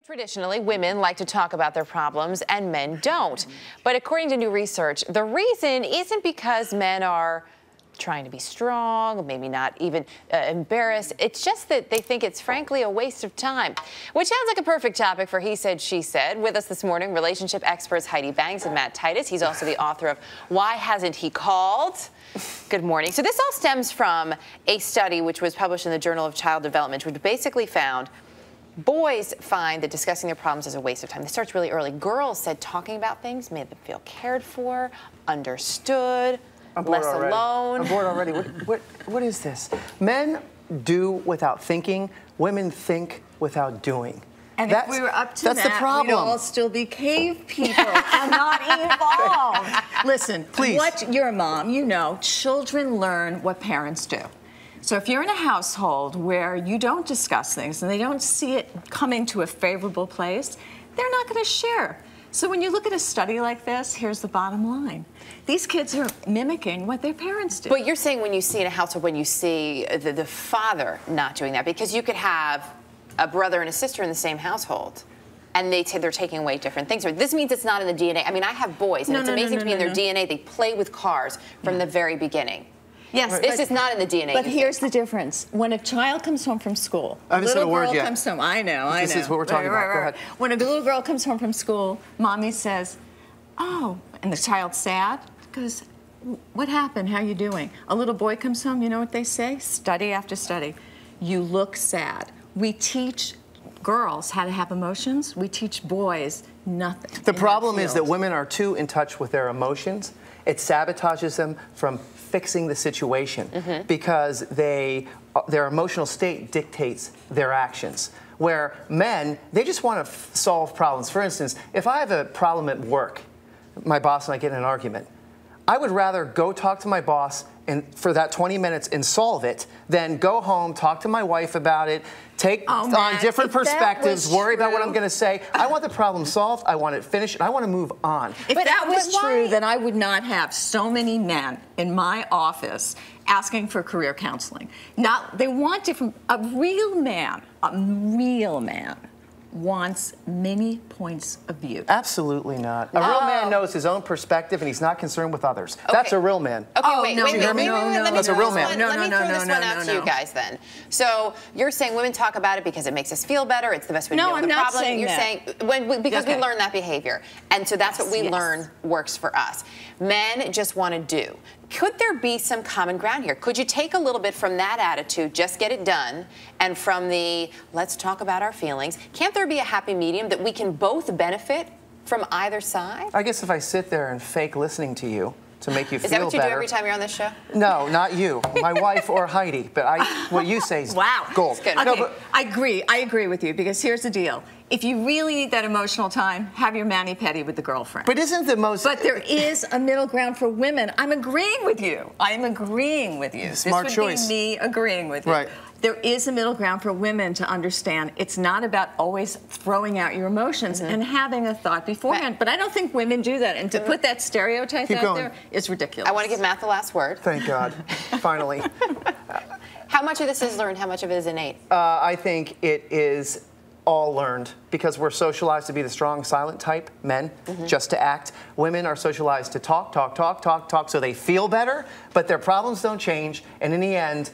Traditionally, women like to talk about their problems and men don't. But according to new research, the reason isn't because men are trying to be strong, maybe not even embarrassed. It's just that they think it's frankly a waste of time, which sounds like a perfect topic for He Said, She Said. With us this morning, relationship experts Heide and Matt Titus. He's also the author of Why Hasn't He Called? Good morning. So this all stems from a study which was published in the Journal of Child Development, which basically found boys find that discussing their problems is a waste of time. This starts really early. Girls said talking about things made them feel cared for, understood, less alone. I'm bored already. What is this? Men do without thinking. Women think without doing. And if we were up to that's that, the problem. we'd all still be cave people and not evolved. Listen, please. You're a mom, you know, children learn what parents do. So if you're in a household where you don't discuss things and they don't see it coming to a favorable place, they're not going to share. So when you look at a study like this, here's the bottom line. These kids are mimicking what their parents do. But you're saying when you see in a household, when you see the father not doing that, because you could have a brother and a sister in the same household, and they're taking away different things. This means it's not in the DNA. I mean, I have boys, and it's amazing to me in their DNA. They play with cars from the very beginning. Yes, this is not in the DNA. But here's the difference. When a child comes home from school, I haven't said a word yet. Comes home. I know. This is what we're talking about. Go ahead. When a little girl comes home from school, mommy says, "Oh," and the child's sad. Goes, "What happened? How you doing?" A little boy comes home. You know what they say? Study after study. You look sad. We teach girls how to have emotions. We teach boys nothing. The problem is that women are too in touch with their emotions. It sabotages them from fixing the situation because their emotional state dictates their actions. Where men, they just want to solve problems. For instance, if I have a problem at work, my boss and I get in an argument, I would rather go talk to my boss for that 20 minutes and solve it than go home, talk to my wife about it, take on different perspectives, worry about what I'm going to say. I want the problem solved. I want it finished. And I want to move on. If that was true, then I would not have so many men in my office asking for career counseling. They want different. A real man wants many points of view. Absolutely not. A real man knows his own perspective and he's not concerned with others. Okay. That's a real man. Okay, wait, let me throw this one out to you guys then. So you're saying women talk about it because it makes us feel better, it's the best way to deal with the problem. You're saying because we learn that behavior. And so that's what we learn works for us. Men just want to do. Could there be some common ground here? Could you take a little bit from that attitude, just get it done, and from the let's talk about our feelings? Can't there be a happy medium that we can both benefit from either side? I guess if I sit there and fake listening to you to make you feel better. Is that what you do every time you're on this show? No, not you. My wife or Heidi. But what you say is gold. Good. No, okay. but I agree with you because here's the deal. If you really need that emotional time, have your mani-pedi with the girlfriend. But isn't the most... But there is a middle ground for women. I'm agreeing with you. I'm agreeing with you. Smart choice. This would be me agreeing with you. Right. There is a middle ground for women to understand it's not about always throwing out your emotions and having a thought beforehand. But I don't think women do that. And to put that stereotype out there is ridiculous. I want to give Matt the last word. Thank God. Finally. How much of this is learned? How much of it is innate? I think it is all learned because we're socialized to be the strong, silent type, men, just to act. Women are socialized to talk, so they feel better, but their problems don't change, and in the end,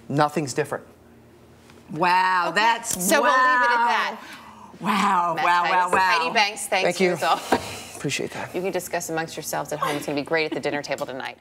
nothing's different. Wow, we'll leave it at that. Wow, wow. Heide Banks, thanks Thank you. Appreciate that. You can discuss amongst yourselves at home. It's going to be great at the dinner table tonight.